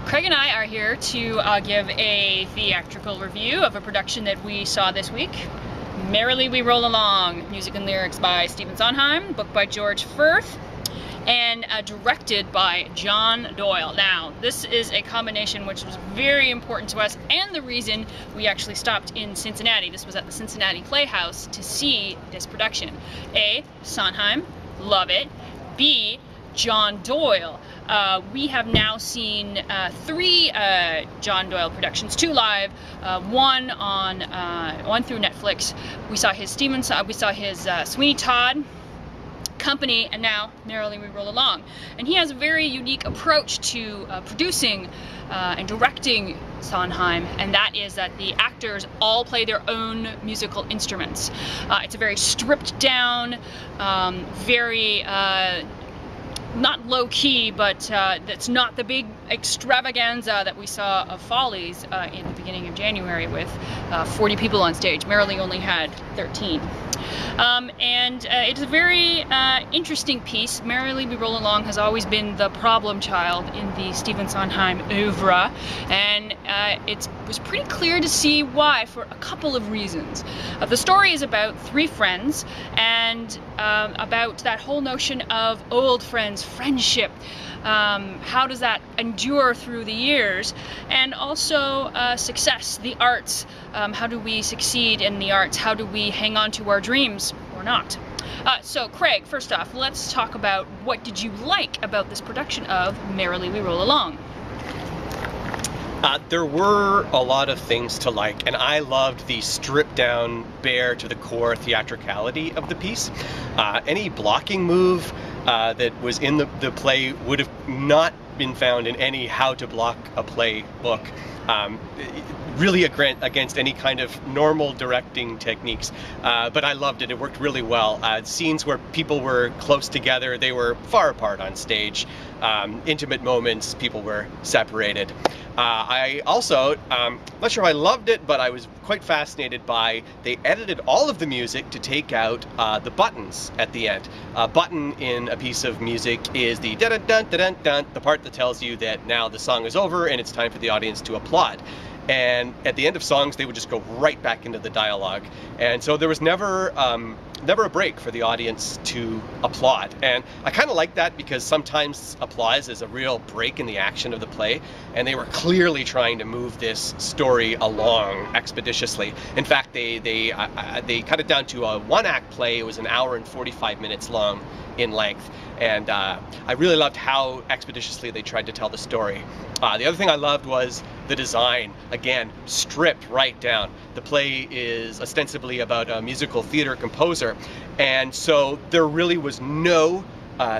Craig and I are here to give a theatrical review of a production that we saw this week. Merrily We Roll Along, music and lyrics by Stephen Sondheim, book by George Furth, and directed by John Doyle. Now, this is a combination which was very important to us, and the reason we actually stopped in Cincinnati. This was at the Cincinnati Playhouse to see this production. A, Sondheim, love it. B, John Doyle. We have now seen three John Doyle productions, two live, one through Netflix. We saw his Sweeney Todd Company, and now Merrily We Roll Along. And he has a very unique approach to producing and directing Sondheim, and that is that the actors all play their own musical instruments. It's a very stripped down, very not low-key, but that's not the big extravaganza that we saw of Follies in the beginning of January with 40 people on stage. Merrily only had 13. It's a very interesting piece. Merrily We Roll Along has always been the problem child in the Stephen Sondheim oeuvre, and it was pretty clear to see why for a couple of reasons. The story is about three friends, and about that whole notion of old friends, friendship. How does that endure through the years? And also success, the arts. How do we succeed in the arts? How do we hang on to our dreams or not? So Craig, first off, let's talk about what did you like about this production of Merrily We Roll Along? There were a lot of things to like, and I loved the stripped down, bare to the core theatricality of the piece. Any blocking move that was in the play would have not been found in any how to block a play book. Really against any kind of normal directing techniques, but I loved it. It worked really well. Scenes where people were close together, they were far apart on stage. Intimate moments, people were separated. I also, not sure I loved it, but I was quite fascinated by, they edited all of the music to take out the buttons at the end. A button in a piece of music is the dun-dun-dun-dun-dun, the part that tells you that now the song is over and it's time for the audience to applaud. And at the end of songs, they would just go right back into the dialogue. And so there was never a break for the audience to applaud. And I kind of like that because sometimes applause is a real break in the action of the play. And they were clearly trying to move this story along expeditiously. In fact, they cut it down to a one-act play. It was an hour and 45 minutes long in length. And I really loved how expeditiously they tried to tell the story. The other thing I loved was the design. Again, stripped right down. The play is ostensibly about a musical theater composer, and so there really was no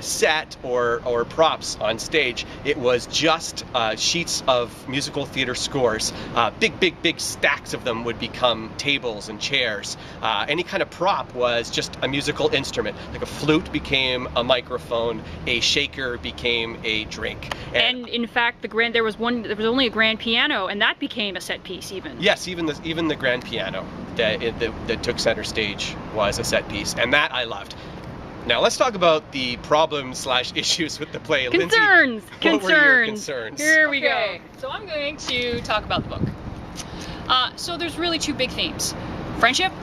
set or props on stage. It was just sheets of musical theater scores. Big stacks of them would become tables and chairs. Any kind of prop was just a musical instrument. Like a flute became a microphone, a shaker became a drink. And in fact, there was only a grand piano, and that became a set piece even. Yes, even the grand piano that took center stage was a set piece, and that I loved. Now let's talk about the problems/issues with the play. Concerns! Lindsay, what were your concerns? Here we go. So I'm going to talk about the book. So there's really two big themes. Friendship,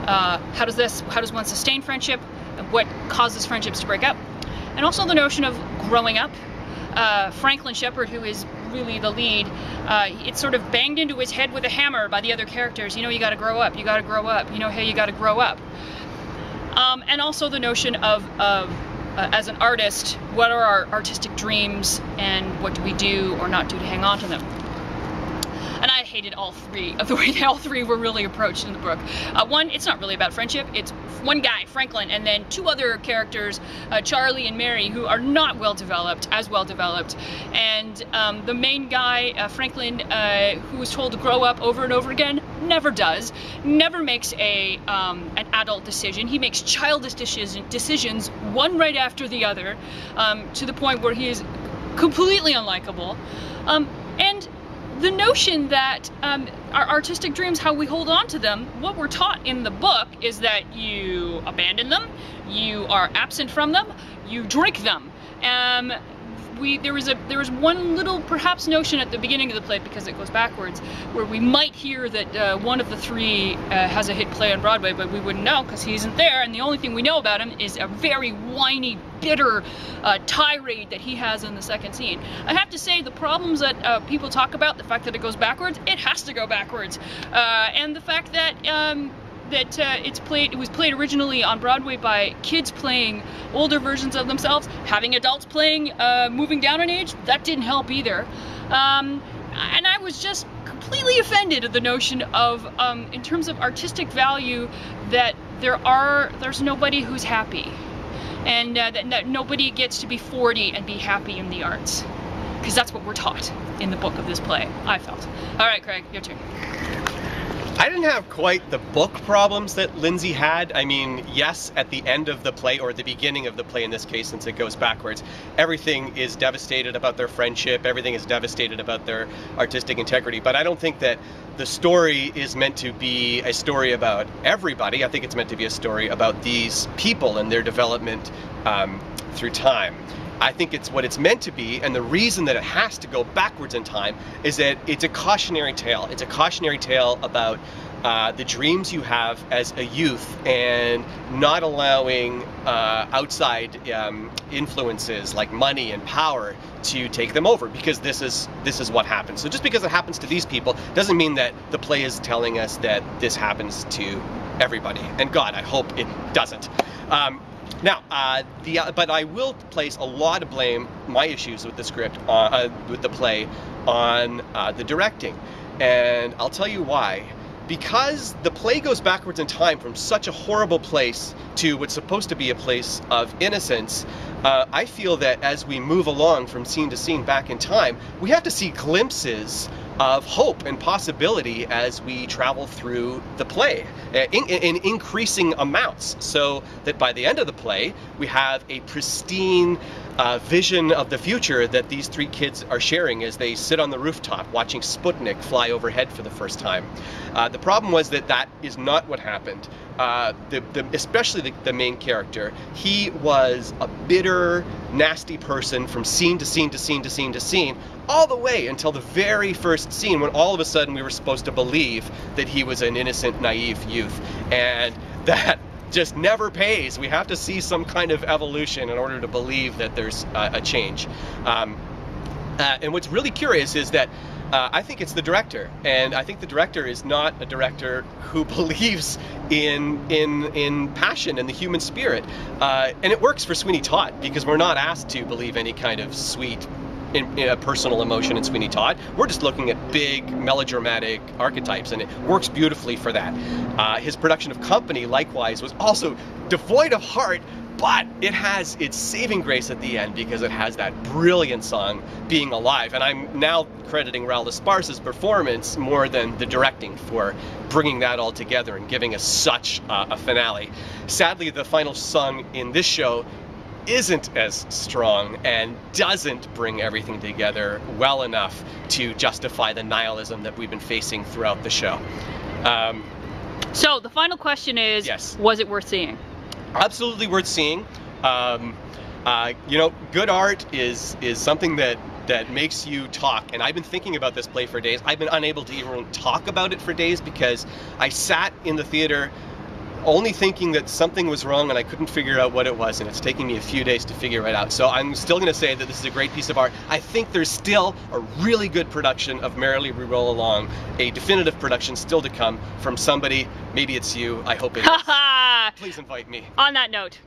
how does one sustain friendship, and what causes friendships to break up? And also the notion of growing up. Franklin Shepard, who is really the lead, it's sort of banged into his head with a hammer by the other characters. You know, you gotta grow up, you gotta grow up, you know, hey, you gotta grow up. And also the notion of as an artist, what are our artistic dreams and what do we do or not do to hang on to them? And I hated all three of the way all three were really approached in the book. One, it's not really about friendship. It's one guy, Franklin, and then two other characters, Charlie and Mary, who are not as well developed. And the main guy, Franklin, who was told to grow up over and over again, never does. Never makes an adult decision. He makes childish decisions, one right after the other, to the point where he is completely unlikable. And the notion that our artistic dreams, how we hold on to them, what we're taught in the book is that you abandon them, you are absent from them, you drink them. there was one little perhaps notion at the beginning of the play, because it goes backwards, where we might hear that one of the three has a hit play on Broadway, but we wouldn't know because he isn't there, and the only thing we know about him is a very whiny, bitter tirade that he has in the second scene. I have to say, the problems that people talk about, the fact that it goes backwards, it has to go backwards, and the fact that it was played originally on Broadway by kids playing older versions of themselves, having adults playing moving down in age, that didn't help either. And I was just completely offended at the notion of, in terms of artistic value, that there's nobody who's happy, and that nobody gets to be 40 and be happy in the arts, because that's what we're taught in the book of this play, I felt. All right, Craig, your turn. I didn't have quite the book problems that Lindsay had. I mean, yes, at the end of the play, or the beginning of the play in this case, since it goes backwards, everything is devastated about their friendship, everything is devastated about their artistic integrity, but I don't think that the story is meant to be a story about everybody. I think it's meant to be a story about these people and their development through time. I think it's what it's meant to be, and the reason that it has to go backwards in time is that it's a cautionary tale. It's a cautionary tale about the dreams you have as a youth, and not allowing outside influences like money and power to take them over, because this is what happens. So just because it happens to these people doesn't mean that the play is telling us that this happens to everybody. And God, I hope it doesn't. Now, but I will place a lot of blame, my issues with the script, with the play, on the directing. And I'll tell you why. Because the play goes backwards in time from such a horrible place to what's supposed to be a place of innocence, I feel that as we move along from scene to scene back in time, we have to see glimpses of hope and possibility as we travel through the play in increasing amounts, so that by the end of the play we have a pristine vision of the future that these three kids are sharing as they sit on the rooftop watching Sputnik fly overhead for the first time. The problem was that is not what happened. Especially the main character, he was a bitter, nasty person from scene to scene to scene to scene to scene, all the way until the very first scene, when all of a sudden we were supposed to believe that he was an innocent, naive youth. And that just never pays. We have to see some kind of evolution in order to believe that there's a change. And what's really curious is that I think it's the director, and I think the director is not a director who believes in passion and the human spirit. And it works for Sweeney Todd, because we're not asked to believe any kind of sweet personal emotion in Sweeney Todd. We're just looking at big melodramatic archetypes, and it works beautifully for that. His production of Company, likewise, was also devoid of heart, but it has its saving grace at the end, because it has that brilliant song, Being Alive. And I'm now crediting Raul Esparza's performance more than the directing for bringing that all together and giving us such a finale. Sadly, the final song in this show isn't as strong and doesn't bring everything together well enough to justify the nihilism that we've been facing throughout the show. So the final question is, yes, was it worth seeing? Absolutely worth seeing. You know, good art is something that makes you talk, and I've been thinking about this play for days. I've been unable to even talk about it for days, because I sat in the theater only thinking that something was wrong and I couldn't figure out what it was, and it's taking me a few days to figure it out. So I'm still going to say that this is a great piece of art. I think there's still a really good production of Merrily We Roll Along, a definitive production still to come from somebody. Maybe it's you. I hope it is. Please invite me. On that note.